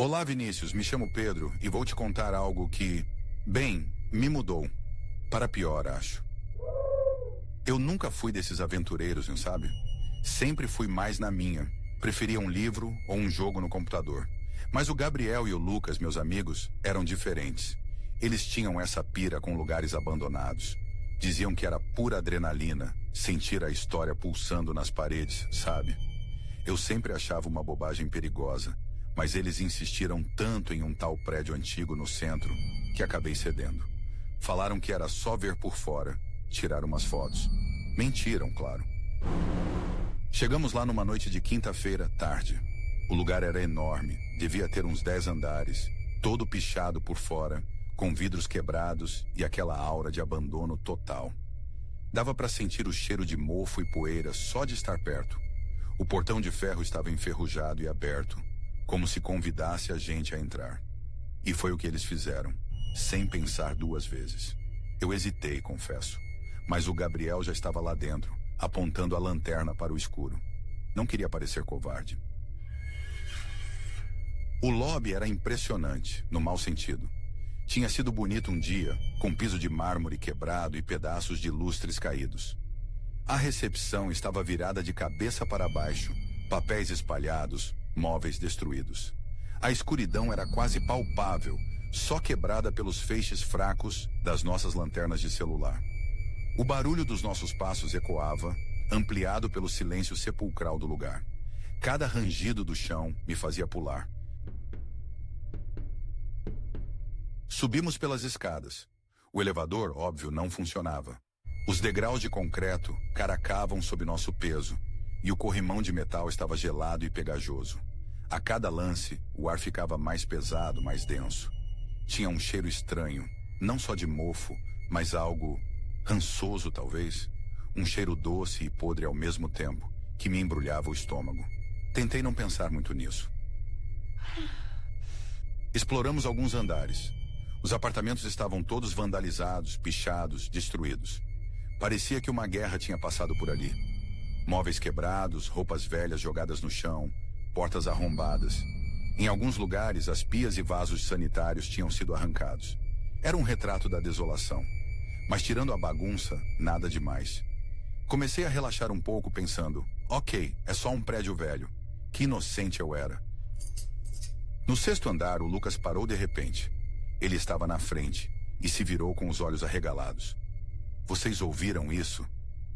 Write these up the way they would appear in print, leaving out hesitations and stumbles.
Olá, Vinícius, me chamo Pedro e vou te contar algo que, bem, me mudou. Para pior, acho. Eu nunca fui desses aventureiros, não sabe? Sempre fui mais na minha. Preferia um livro ou um jogo no computador. Mas o Gabriel e o Lucas, meus amigos, eram diferentes. Eles tinham essa pira com lugares abandonados. Diziam que era pura adrenalina, sentir a história pulsando nas paredes, sabe? Eu sempre achava uma bobagem perigosa, mas eles insistiram tanto em um tal prédio antigo no centro que acabei cedendo. Falaram que era só ver por fora, tirar umas fotos. Mentiram, claro. Chegamos lá numa noite de quinta-feira, tarde. O lugar era enorme, devia ter uns 10 andares, todo pichado por fora, com vidros quebrados e aquela aura de abandono total. Dava para sentir o cheiro de mofo e poeira só de estar perto. O portão de ferro estava enferrujado e aberto, como se convidasse a gente a entrar. E foi o que eles fizeram, sem pensar duas vezes. Eu hesitei, confesso, mas o Gabriel já estava lá dentro, apontando a lanterna para o escuro. Não queria parecer covarde. O lobby era impressionante, no mau sentido. Tinha sido bonito um dia, com piso de mármore quebrado e pedaços de lustres caídos. A recepção estava virada de cabeça para baixo, papéis espalhados, móveis destruídos. A escuridão era quase palpável, só quebrada pelos feixes fracos das nossas lanternas de celular. O barulho dos nossos passos ecoava, ampliado pelo silêncio sepulcral do lugar. Cada rangido do chão me fazia pular. Subimos pelas escadas. O elevador, óbvio, não funcionava. Os degraus de concreto caracavam sob nosso peso, e o corrimão de metal estava gelado e pegajoso. A cada lance, o ar ficava mais pesado, mais denso. Tinha um cheiro estranho, não só de mofo, mas algo rançoso, talvez. Um cheiro doce e podre ao mesmo tempo, que me embrulhava o estômago. Tentei não pensar muito nisso. Exploramos alguns andares. Os apartamentos estavam todos vandalizados, pichados, destruídos. Parecia que uma guerra tinha passado por ali. Móveis quebrados, roupas velhas jogadas no chão, portas arrombadas. Em alguns lugares, as pias e vasos sanitários tinham sido arrancados. Era um retrato da desolação. Mas tirando a bagunça, nada demais. Comecei a relaxar um pouco pensando, ok, é só um prédio velho. Que inocente eu era. No sexto andar, o Lucas parou de repente. Ele estava na frente e se virou com os olhos arregalados. Vocês ouviram isso?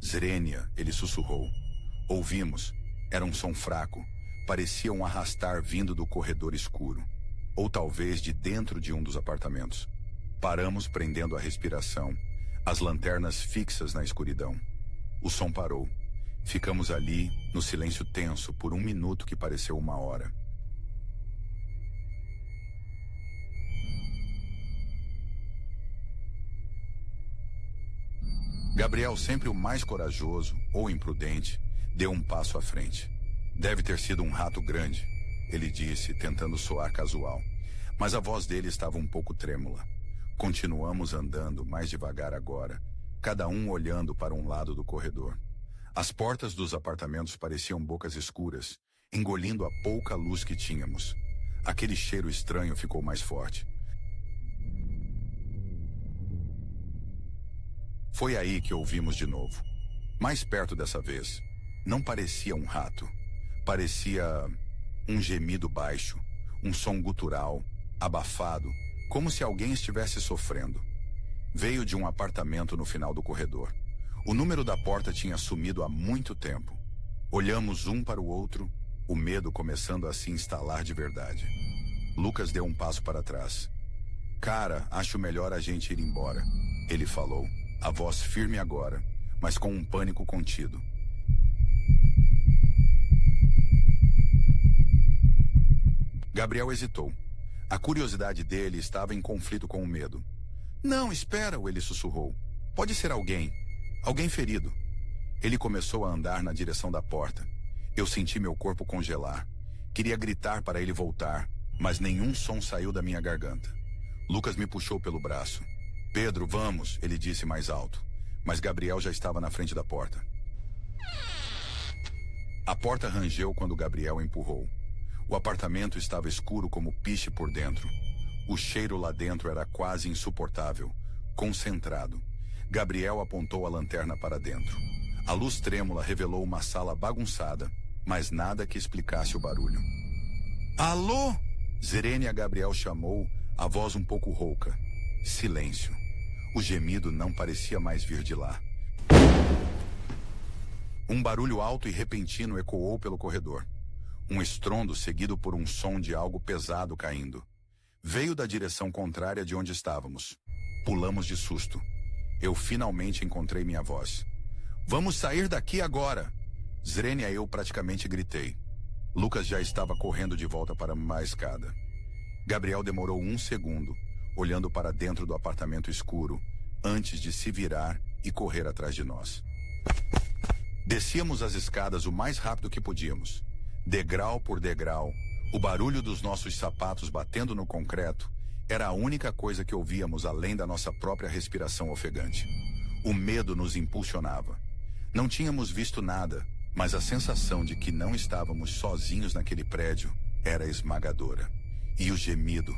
Zrenia, ele sussurrou. Ouvimos. Era um som fraco. Parecia um arrastar vindo do corredor escuro. Ou talvez de dentro de um dos apartamentos. Paramos prendendo a respiração. As lanternas fixas na escuridão. O som parou. Ficamos ali, no silêncio tenso, por um minuto que pareceu uma hora. Gabriel, sempre o mais corajoso ou imprudente, deu um passo à frente. Deve ter sido um rato grande, ele disse, tentando soar casual. Mas a voz dele estava um pouco trêmula. Continuamos andando mais devagar agora, cada um olhando para um lado do corredor. As portas dos apartamentos pareciam bocas escuras, engolindo a pouca luz que tínhamos. Aquele cheiro estranho ficou mais forte. Foi aí que ouvimos de novo. Mais perto dessa vez. Não parecia um rato. Parecia um gemido baixo, um som gutural, abafado, como se alguém estivesse sofrendo. Veio de um apartamento no final do corredor. O número da porta tinha sumido há muito tempo. Olhamos um para o outro, o medo começando a se instalar de verdade. Lucas deu um passo para trás. Cara, acho melhor a gente ir embora, ele falou. A voz firme agora, mas com um pânico contido. Gabriel hesitou. A curiosidade dele estava em conflito com o medo. Não, espera, ele sussurrou. Pode ser alguém. Alguém ferido. Ele começou a andar na direção da porta. Eu senti meu corpo congelar. Queria gritar para ele voltar, mas nenhum som saiu da minha garganta. Lucas me puxou pelo braço. Pedro, vamos, ele disse mais alto. Mas Gabriel já estava na frente da porta. A porta rangeu quando Gabriel empurrou. O apartamento estava escuro como piche por dentro. O cheiro lá dentro era quase insuportável, concentrado. Gabriel apontou a lanterna para dentro. A luz trêmula revelou uma sala bagunçada, mas nada que explicasse o barulho. Alô? Zerênia Gabriel chamou, a voz um pouco rouca. Silêncio. O gemido não parecia mais vir de lá. Um barulho alto e repentino ecoou pelo corredor. Um estrondo seguido por um som de algo pesado caindo. Veio da direção contrária de onde estávamos. Pulamos de susto. Eu finalmente encontrei minha voz. Vamos sair daqui agora! Zrenia e eu praticamente gritei. Lucas já estava correndo de volta para a escada. Gabriel demorou 1 segundo, olhando para dentro do apartamento escuro, antes de se virar e correr atrás de nós. Descíamos as escadas o mais rápido que podíamos. Degrau por degrau, o barulho dos nossos sapatos batendo no concreto era a única coisa que ouvíamos além da nossa própria respiração ofegante. O medo nos impulsionava. Não tínhamos visto nada, mas a sensação de que não estávamos sozinhos naquele prédio era esmagadora. E o gemido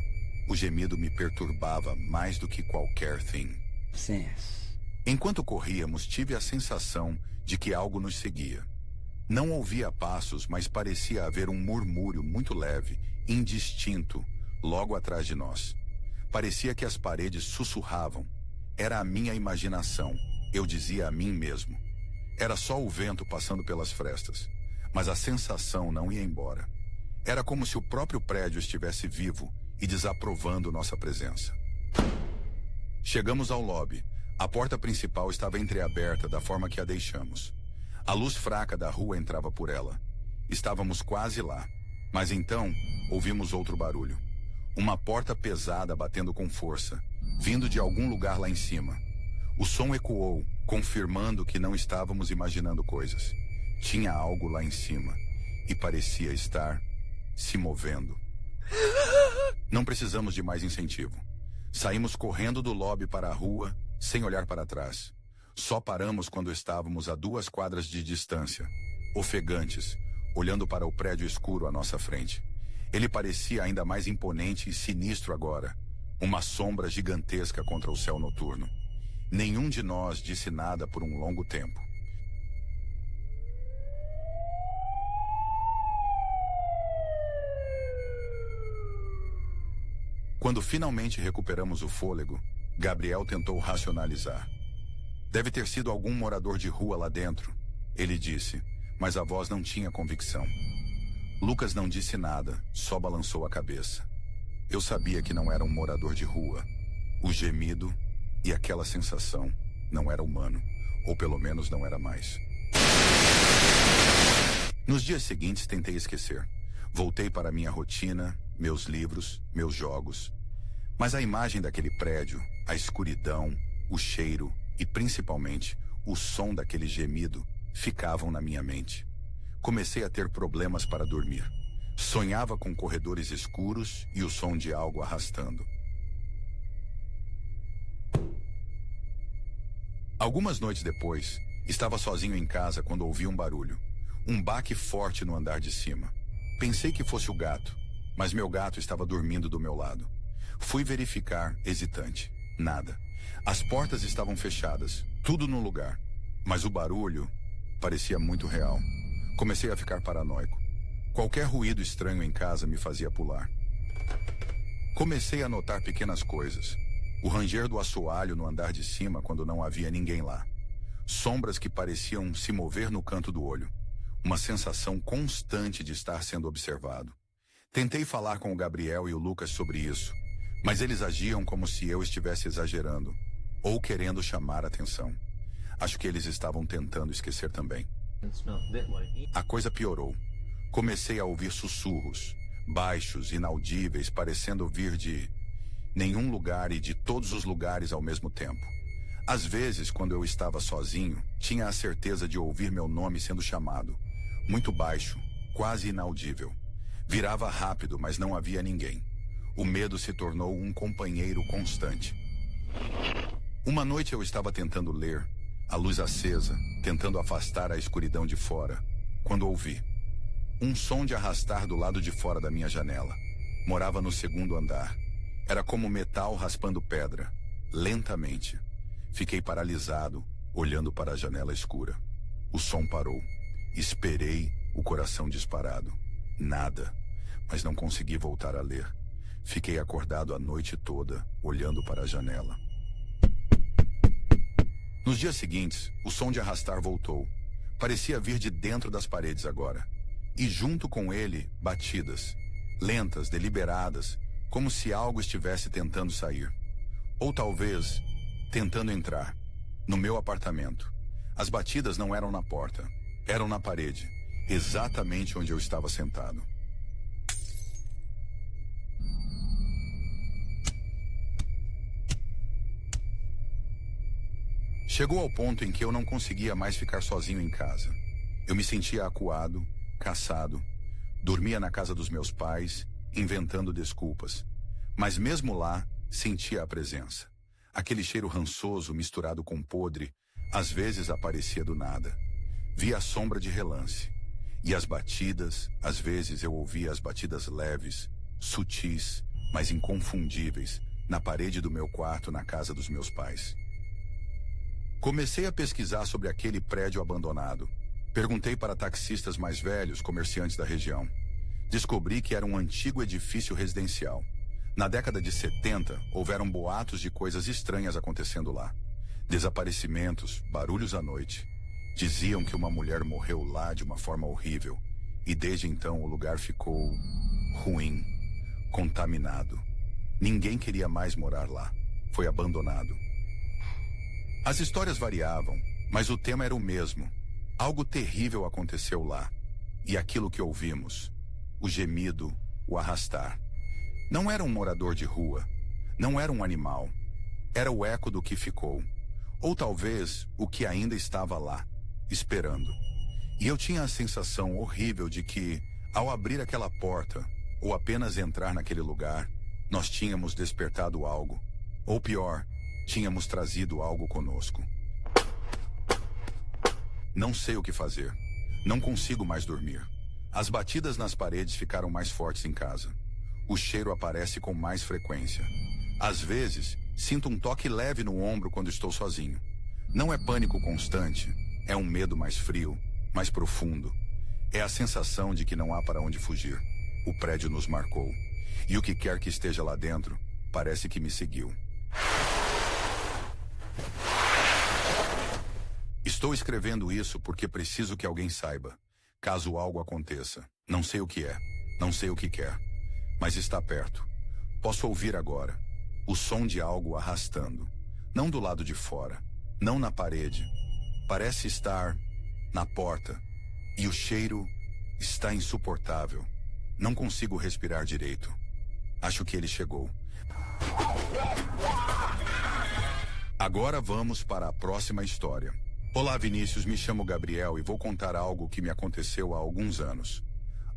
me perturbava mais do que qualquer thing. Sim. Enquanto corríamos, tive a sensação de que algo nos seguia. Não ouvia passos, mas parecia haver um murmúrio muito leve, indistinto, logo atrás de nós. Parecia que as paredes sussurravam. Era a minha imaginação, eu dizia a mim mesmo. Era só o vento passando pelas frestas, mas a sensação não ia embora. Era como se o próprio prédio estivesse vivo e desaprovando nossa presença. Chegamos ao lobby. A porta principal estava entreaberta da forma que a deixamos. A luz fraca da rua entrava por ela. Estávamos quase lá, mas então ouvimos outro barulho. Uma porta pesada batendo com força, vindo de algum lugar lá em cima. O som ecoou, confirmando que não estávamos imaginando coisas. Tinha algo lá em cima e parecia estar se movendo. Não precisamos de mais incentivo. Saímos correndo do lobby para a rua, sem olhar para trás. Só paramos quando estávamos a 2 quadras de distância, ofegantes, olhando para o prédio escuro à nossa frente. Ele parecia ainda mais imponente e sinistro agora, uma sombra gigantesca contra o céu noturno. Nenhum de nós disse nada por um longo tempo. Quando finalmente recuperamos o fôlego, Gabriel tentou racionalizar. Deve ter sido algum morador de rua lá dentro, ele disse, mas a voz não tinha convicção. Lucas não disse nada, só balançou a cabeça. Eu sabia que não era um morador de rua. O gemido e aquela sensação não era humano, ou pelo menos não era mais. Nos dias seguintes tentei esquecer. Voltei para minha rotina, meus livros, meus jogos. Mas a imagem daquele prédio, a escuridão, o cheiro e principalmente o som daquele gemido ficavam na minha mente. Comecei a ter problemas para dormir. Sonhava com corredores escuros e o som de algo arrastando. Algumas noites depois, estava sozinho em casa quando ouvi um barulho. Um baque forte no andar de cima. Pensei que fosse o gato, mas meu gato estava dormindo do meu lado. Fui verificar, hesitante. Nada. As portas estavam fechadas, tudo no lugar. Mas o barulho parecia muito real. Comecei a ficar paranoico. Qualquer ruído estranho em casa me fazia pular. Comecei a notar pequenas coisas. O ranger do assoalho no andar de cima quando não havia ninguém lá. Sombras que pareciam se mover no canto do olho. Uma sensação constante de estar sendo observado. Tentei falar com o Gabriel e o Lucas sobre isso, mas eles agiam como se eu estivesse exagerando, ou querendo chamar atenção. Acho que eles estavam tentando esquecer também. A coisa piorou. Comecei a ouvir sussurros, baixos, inaudíveis, parecendo vir de nenhum lugar e de todos os lugares ao mesmo tempo. Às vezes, quando eu estava sozinho, tinha a certeza de ouvir meu nome sendo chamado. Muito baixo, quase inaudível. Virava rápido, mas não havia ninguém. O medo se tornou um companheiro constante. Uma noite eu estava tentando ler, a luz acesa, tentando afastar a escuridão de fora, quando ouvi. Um som de arrastar do lado de fora da minha janela. Morava no segundo andar. Era como metal raspando pedra, lentamente. Fiquei paralisado, olhando para a janela escura. O som parou. Esperei, o coração disparado. Nada, mas não consegui voltar a ler. Fiquei acordado a noite toda, olhando para a janela. Nos dias seguintes, o som de arrastar voltou. Parecia vir de dentro das paredes agora. E junto com ele, batidas. Lentas, deliberadas, como se algo estivesse tentando sair. Ou talvez, tentando entrar. No meu apartamento. As batidas não eram na porta. Eram na parede. Exatamente onde eu estava sentado. Chegou ao ponto em que eu não conseguia mais ficar sozinho em casa. Eu me sentia acuado, caçado. Dormia na casa dos meus pais, inventando desculpas. Mas mesmo lá, sentia a presença. Aquele cheiro rançoso misturado com podre, às vezes aparecia do nada. Via a sombra de relance. E as batidas, às vezes eu ouvia as batidas leves, sutis, mas inconfundíveis, na parede do meu quarto na casa dos meus pais. Comecei a pesquisar sobre aquele prédio abandonado. Perguntei para taxistas mais velhos, comerciantes da região. Descobri que era um antigo edifício residencial. Na década de 70, houveram boatos de coisas estranhas acontecendo lá. Desaparecimentos, barulhos à noite. Diziam que uma mulher morreu lá de uma forma horrível. E desde então o lugar ficou ruim, contaminado. Ninguém queria mais morar lá. Foi abandonado. As histórias variavam, mas o tema era o mesmo. Algo terrível aconteceu lá. E aquilo que ouvimos, o gemido, o arrastar. Não era um morador de rua. Não era um animal. Era o eco do que ficou. Ou talvez o que ainda estava lá, esperando. E eu tinha a sensação horrível de que, ao abrir aquela porta, ou apenas entrar naquele lugar, nós tínhamos despertado algo. Ou pior, tínhamos trazido algo conosco. Não sei o que fazer. Não consigo mais dormir. As batidas nas paredes ficaram mais fortes em casa. O cheiro aparece com mais frequência. Às vezes, sinto um toque leve no ombro quando estou sozinho. Não é pânico constante, é um medo mais frio, mais profundo. É a sensação de que não há para onde fugir. O prédio nos marcou. E o que quer que esteja lá dentro, parece que me seguiu. Estou escrevendo isso porque preciso que alguém saiba. Caso algo aconteça. Não sei o que é. Não sei o que quer. Mas está perto. Posso ouvir agora. O som de algo arrastando. Não do lado de fora. Não na parede. Parece estar na porta. E o cheiro está insuportável. Não consigo respirar direito. Acho que ele chegou. Agora vamos para a próxima história. Olá, Vinícius, me chamo Gabriel e vou contar algo que me aconteceu há alguns anos.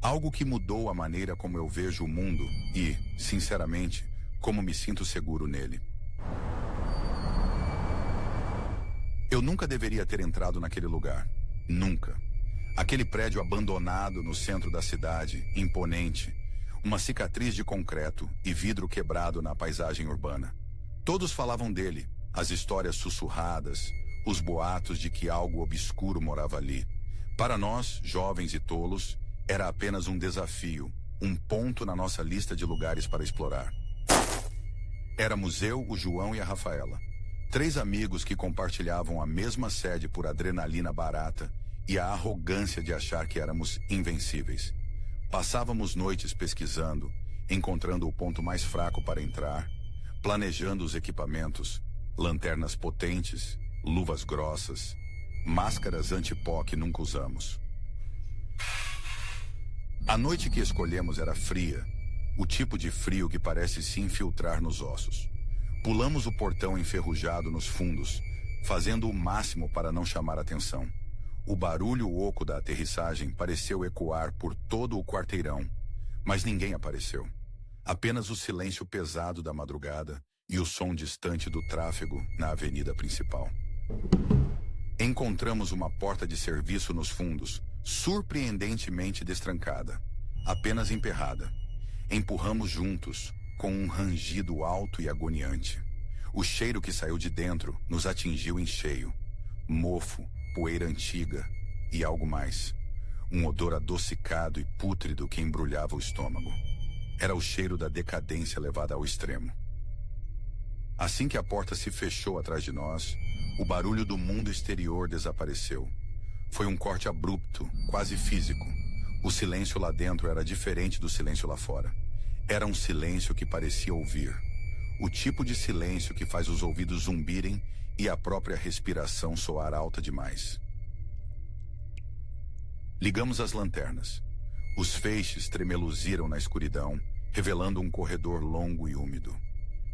Algo que mudou a maneira como eu vejo o mundo e, sinceramente, como me sinto seguro nele. Eu nunca deveria ter entrado naquele lugar. Nunca. Aquele prédio abandonado no centro da cidade, imponente. Uma cicatriz de concreto e vidro quebrado na paisagem urbana. Todos falavam dele, as histórias sussurradas, os boatos de que algo obscuro morava ali. Para nós, jovens e tolos, era apenas um desafio, um ponto na nossa lista de lugares para explorar. Éramos eu, o João e a Rafaela. 3 amigos que compartilhavam a mesma sede por adrenalina barata e a arrogância de achar que éramos invencíveis. Passávamos noites pesquisando, encontrando o ponto mais fraco para entrar, planejando os equipamentos, lanternas potentes, luvas grossas, máscaras anti-pó que nunca usamos. A noite que escolhemos era fria, o tipo de frio que parece se infiltrar nos ossos. Pulamos o portão enferrujado nos fundos, fazendo o máximo para não chamar atenção. O barulho oco da aterrissagem pareceu ecoar por todo o quarteirão, mas ninguém apareceu. Apenas o silêncio pesado da madrugada e o som distante do tráfego na avenida principal. Encontramos uma porta de serviço nos fundos, surpreendentemente destrancada, apenas emperrada. Empurramos juntos, com um rangido alto e agoniante. O cheiro que saiu de dentro nos atingiu em cheio. Mofo, poeira antiga e algo mais. Um odor adocicado e pútrido que embrulhava o estômago. Era o cheiro da decadência levada ao extremo. Assim que a porta se fechou atrás de nós, o barulho do mundo exterior desapareceu. Foi um corte abrupto, quase físico. O silêncio lá dentro era diferente do silêncio lá fora. Era um silêncio que parecia ouvir. O tipo de silêncio que faz os ouvidos zumbirem e a própria respiração soar alta demais. Ligamos as lanternas. Os feixes tremeluziram na escuridão, revelando um corredor longo e úmido.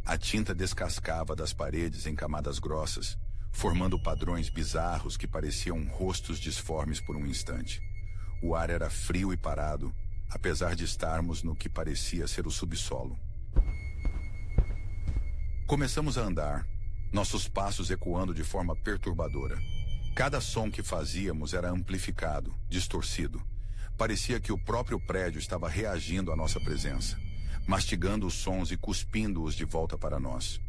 A tinta descascava das paredes em camadas grossas, formando padrões bizarros que pareciam rostos disformes por um instante. O ar era frio e parado, apesar de estarmos no que parecia ser o subsolo. Começamos a andar, nossos passos ecoando de forma perturbadora. Cada som que fazíamos era amplificado, distorcido. Parecia que o próprio prédio estava reagindo à nossa presença, mastigando os sons e cuspindo-os de volta para nós.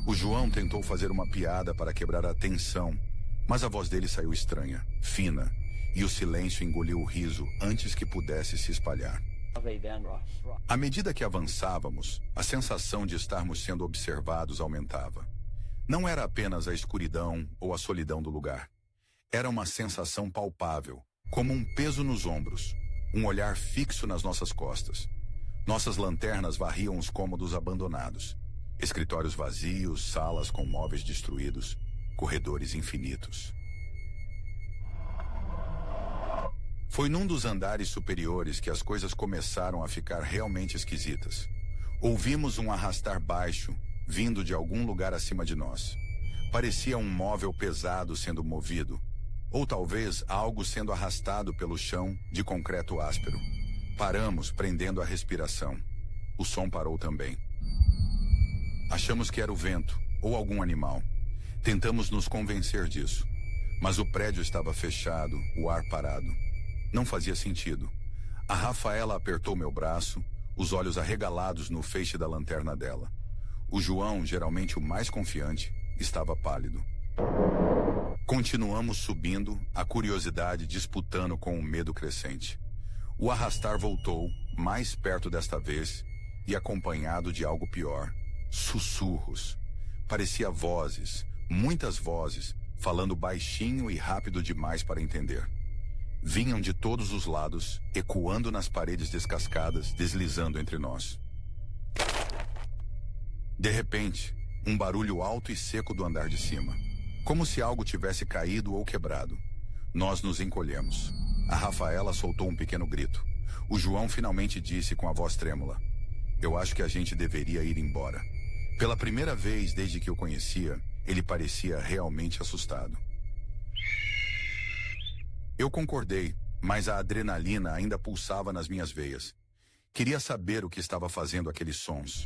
O João tentou fazer uma piada para quebrar a tensão, mas a voz dele saiu estranha, fina, e o silêncio engoliu o riso antes que pudesse se espalhar. À medida que avançávamos, a sensação de estarmos sendo observados aumentava. Não era apenas a escuridão ou a solidão do lugar. Era uma sensação palpável, como um peso nos ombros, um olhar fixo nas nossas costas. Nossas lanternas varriam os cômodos abandonados. Escritórios vazios, salas com móveis destruídos, corredores infinitos. Foi num dos andares superiores que as coisas começaram a ficar realmente esquisitas. Ouvimos um arrastar baixo, vindo de algum lugar acima de nós. Parecia um móvel pesado sendo movido, ou talvez algo sendo arrastado pelo chão de concreto áspero. Paramos, prendendo a respiração. O som parou também. Achamos que era o vento, ou algum animal. Tentamos nos convencer disso. Mas o prédio estava fechado, o ar parado. Não fazia sentido. A Rafaela apertou meu braço, os olhos arregalados no feixe da lanterna dela. O João, geralmente o mais confiante, estava pálido. Continuamos subindo, a curiosidade disputando com o medo crescente. O arrastar voltou, mais perto desta vez, e acompanhado de algo pior. Sussurros. Parecia vozes, muitas vozes, falando baixinho e rápido demais para entender. Vinham de todos os lados, ecoando nas paredes descascadas, deslizando entre nós. De repente, um barulho alto e seco do andar de cima. Como se algo tivesse caído ou quebrado. Nós nos encolhemos. A Rafaela soltou um pequeno grito. O João finalmente disse com a voz trêmula: "Eu acho que a gente deveria ir embora." Pela primeira vez desde que o conhecia, ele parecia realmente assustado. Eu concordei, mas a adrenalina ainda pulsava nas minhas veias. Queria saber o que estava fazendo aqueles sons.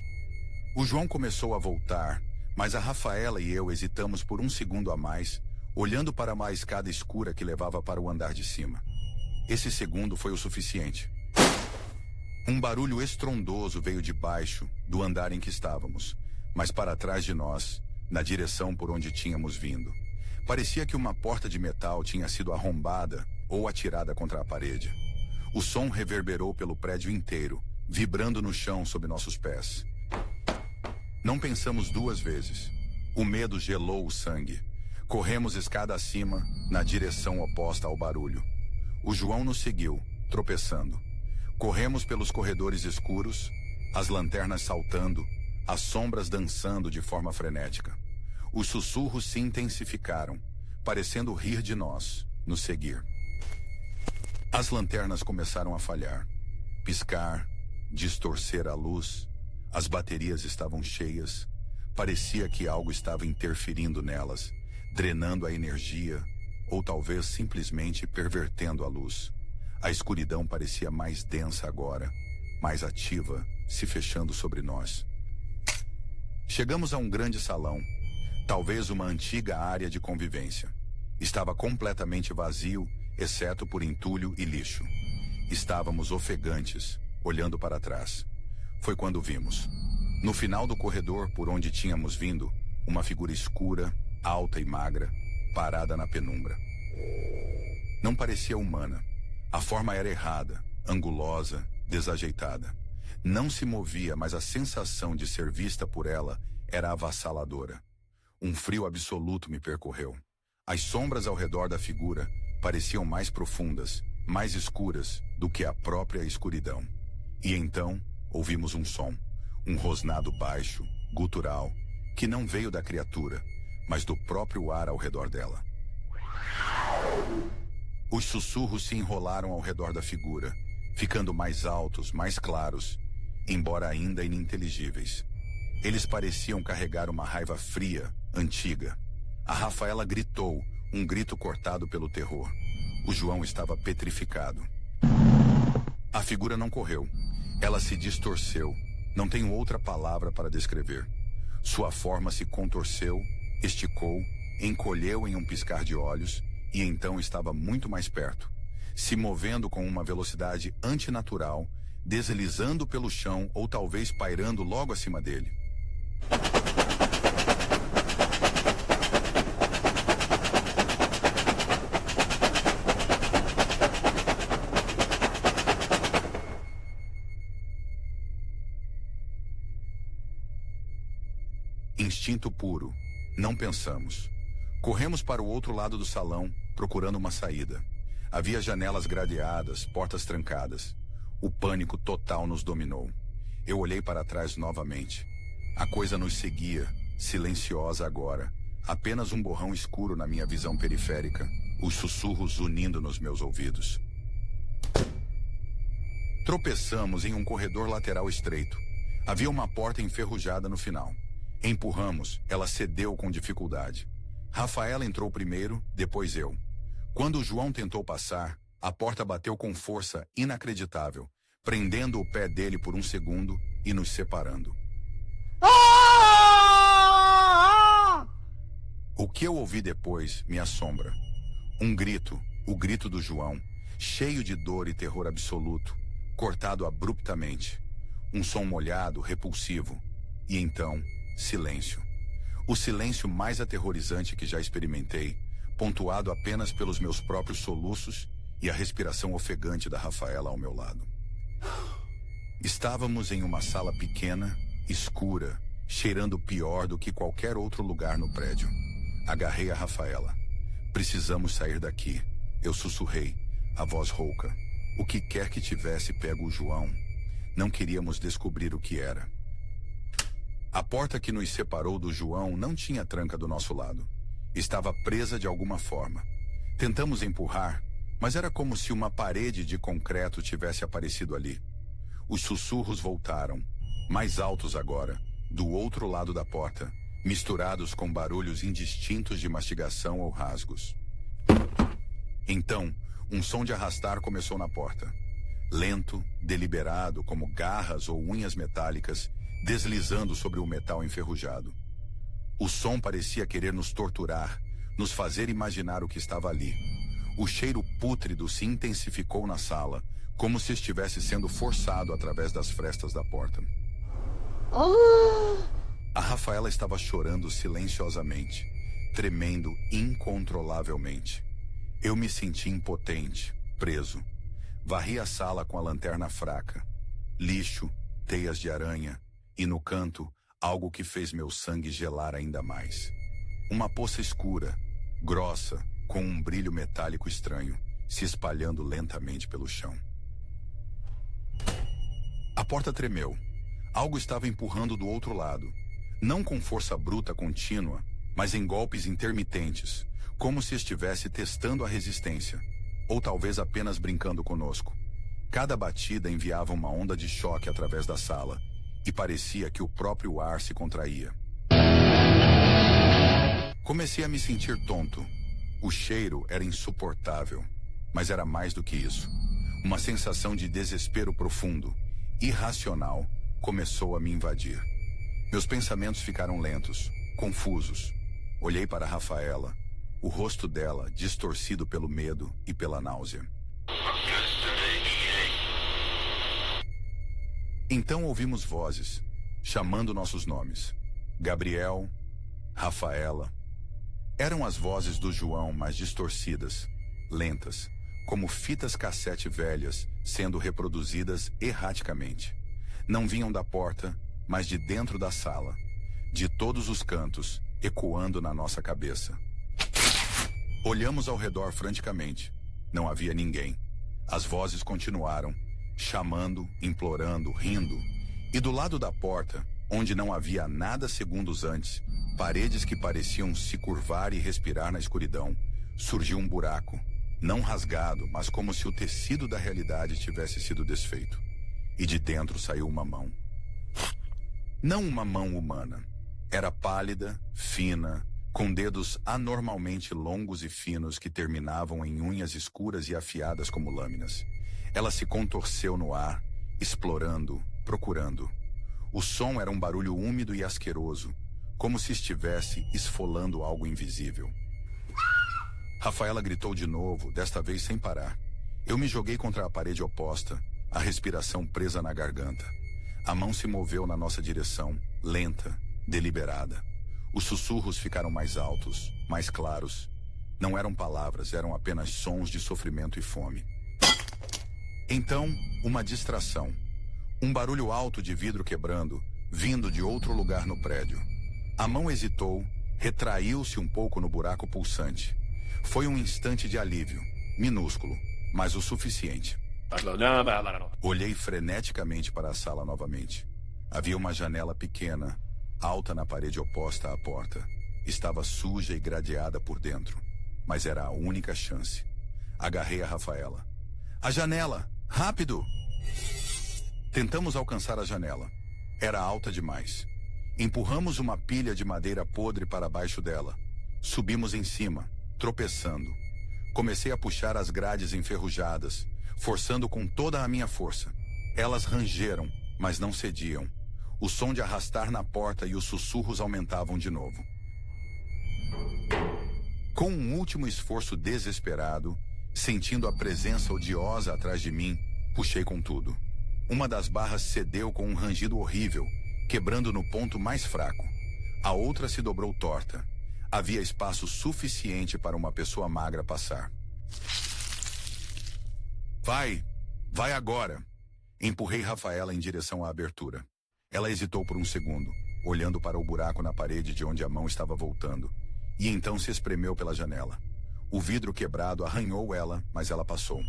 O João começou a voltar, mas a Rafaela e eu hesitamos por um segundo a mais, olhando para uma escada escura que levava para o andar de cima. Esse segundo foi o suficiente. Um barulho estrondoso veio de baixo, do andar em que estávamos, mas para trás de nós, na direção por onde tínhamos vindo. Parecia que uma porta de metal tinha sido arrombada ou atirada contra a parede. O som reverberou pelo prédio inteiro, vibrando no chão sob nossos pés. Não pensamos duas vezes. O medo gelou o sangue. Corremos escada acima, na direção oposta ao barulho. O João nos seguiu, tropeçando. Corremos pelos corredores escuros, as lanternas saltando, as sombras dançando de forma frenética. Os sussurros se intensificaram, parecendo rir de nós, nos seguir. As lanternas começaram a falhar, piscar, distorcer a luz. As baterias estavam cheias. Parecia que algo estava interferindo nelas, drenando a energia, ou talvez simplesmente pervertendo a luz. A escuridão parecia mais densa agora, mais ativa, se fechando sobre nós. Chegamos a um grande salão, talvez uma antiga área de convivência. Estava completamente vazio exceto por entulho e lixo. Estávamos ofegantes, olhando para trás. Foi quando vimos, no final do corredor por onde tínhamos vindo, uma figura escura, alta e magra, parada na penumbra. Não parecia humana. A forma era errada, angulosa, desajeitada. Não se movia, mas a sensação de ser vista por ela era avassaladora. Um frio absoluto me percorreu. As sombras ao redor da figura pareciam mais profundas, mais escuras do que a própria escuridão. E então, ouvimos um som, um rosnado baixo, gutural, que não veio da criatura, mas do próprio ar ao redor dela. Os sussurros se enrolaram ao redor da figura, ficando mais altos, mais claros, embora ainda ininteligíveis. Eles pareciam carregar uma raiva fria, antiga. A Rafaela gritou, um grito cortado pelo terror. O João estava petrificado. A figura não correu. Ela se distorceu. Não tenho outra palavra para descrever. Sua forma se contorceu, esticou, encolheu em um piscar de olhos e então estava muito mais perto, se movendo com uma velocidade antinatural, deslizando pelo chão ou talvez pairando logo acima dele. Instinto puro. Não pensamos. Corremos para o outro lado do salão, procurando uma saída. Havia janelas gradeadas, portas trancadas. O pânico total nos dominou. Eu olhei para trás novamente. A coisa nos seguia, silenciosa agora. Apenas um borrão escuro na minha visão periférica, os sussurros unindo nos meus ouvidos. Tropeçamos em um corredor lateral estreito. Havia uma porta enferrujada no final. Empurramos, ela cedeu com dificuldade. Rafaela entrou primeiro, depois eu. Quando o João tentou passar, a porta bateu com força inacreditável, prendendo o pé dele por um segundo e nos separando. O que eu ouvi depois me assombra. Um grito, o grito do João, cheio de dor e terror absoluto, cortado abruptamente. Um som molhado, repulsivo. E então, silêncio. O silêncio mais aterrorizante que já experimentei, pontuado apenas pelos meus próprios soluços e a respiração ofegante da Rafaela ao meu lado. Estávamos em uma sala pequena, escura, cheirando pior do que qualquer outro lugar no prédio. Agarrei a Rafaela. Precisamos sair daqui. Eu sussurrei, a voz rouca. O que quer que tivesse pego o João, não queríamos descobrir o que era. A porta que nos separou do João não tinha tranca do nosso lado. Estava presa de alguma forma. Tentamos empurrar, mas era como se uma parede de concreto tivesse aparecido ali. Os sussurros voltaram, mais altos agora, do outro lado da porta, misturados com barulhos indistintos de mastigação ou rasgos. Então, um som de arrastar começou na porta. Lento, deliberado, como garras ou unhas metálicas, deslizando sobre o metal enferrujado. O som parecia querer nos torturar, nos fazer imaginar o que estava ali. O cheiro pútrido se intensificou na sala, como se estivesse sendo forçado através das frestas da porta. A Rafaela estava chorando silenciosamente, tremendo incontrolavelmente. Eu me senti impotente, preso. Varri a sala com a lanterna fraca. Lixo, teias de aranha, e no canto, algo que fez meu sangue gelar ainda mais. Uma poça escura, grossa, com um brilho metálico estranho, se espalhando lentamente pelo chão. A porta tremeu. Algo estava empurrando do outro lado. Não com força bruta contínua, mas em golpes intermitentes, como se estivesse testando a resistência, ou talvez apenas brincando conosco. Cada batida enviava uma onda de choque através da sala, e parecia que o próprio ar se contraía. Comecei a me sentir tonto. O cheiro era insuportável, mas era mais do que isso. Uma sensação de desespero profundo, irracional, começou a me invadir. Meus pensamentos ficaram lentos, confusos. Olhei para Rafaela. o rosto dela distorcido pelo medo e pela náusea. Então ouvimos vozes, chamando nossos nomes. Gabriel, Rafaela. Eram as vozes do João, mas distorcidas, lentas, como fitas cassete velhas sendo reproduzidas erraticamente. Não vinham da porta, mas de dentro da sala, de todos os cantos, ecoando na nossa cabeça. Olhamos ao redor franticamente. Não havia ninguém. As vozes continuaram, chamando, implorando, rindo. E do lado da porta, onde não havia nada segundos antes, paredes que pareciam se curvar e respirar na escuridão, surgiu um buraco, não rasgado, mas como se o tecido da realidade tivesse sido desfeito. E de dentro saiu uma mão. Não uma mão humana. Era pálida, fina, com dedos anormalmente longos e finos que terminavam em unhas escuras e afiadas como lâminas. Ela se contorceu no ar, explorando, procurando. O som era um barulho úmido e asqueroso, como se estivesse esfolando algo invisível. Rafaela gritou de novo, desta vez sem parar. Eu me joguei contra a parede oposta, a respiração presa na garganta. A mão se moveu na nossa direção, lenta, deliberada. Os sussurros ficaram mais altos, mais claros. Não eram palavras, eram apenas sons de sofrimento e fome. Então, uma distração. Um barulho alto de vidro quebrando, vindo de outro lugar no prédio. A mão hesitou, retraiu-se um pouco no buraco pulsante. Foi um instante de alívio, minúsculo, mas o suficiente. Olhei freneticamente para a sala novamente. Havia uma janela pequena, alta na parede oposta à porta. Estava suja e gradeada por dentro, mas era a única chance. Agarrei a Rafaela. A janela! Rápido! Tentamos alcançar a janela. Era alta demais. Empurramos uma pilha de madeira podre para baixo dela. Subimos em cima, tropeçando. Comecei a puxar as grades enferrujadas, forçando com toda a minha força. Elas rangeram, mas não cediam. O som de arrastar na porta e os sussurros aumentavam de novo. Com um último esforço desesperado, sentindo a presença odiosa atrás de mim, puxei com tudo. Uma das barras cedeu com um rangido horrível, quebrando no ponto mais fraco. A outra se dobrou torta. Havia espaço suficiente para uma pessoa magra passar. Vai agora! Empurrei Rafaela em direção à abertura. Ela hesitou por um segundo, olhando para o buraco na parede de onde a mão estava voltando, e então se espremeu pela janela. O vidro quebrado arranhou ela, mas ela passou.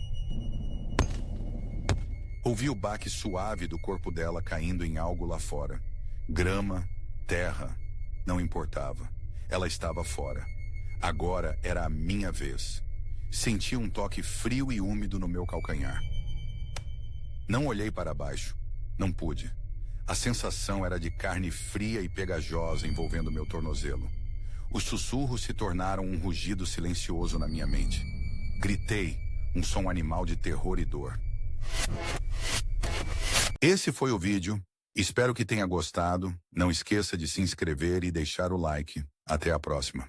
Ouvi o baque suave do corpo dela caindo em algo lá fora. Grama, terra, não importava. Ela estava fora. Agora era a minha vez. Senti um toque frio e úmido no meu calcanhar. Não olhei para baixo. Não pude. A sensação era de carne fria e pegajosa envolvendo meu tornozelo. Os sussurros se tornaram um rugido silencioso na minha mente. Gritei, um som animal de terror e dor. Esse foi o vídeo. Espero que tenha gostado. Não esqueça de se inscrever e deixar o like. Até a próxima.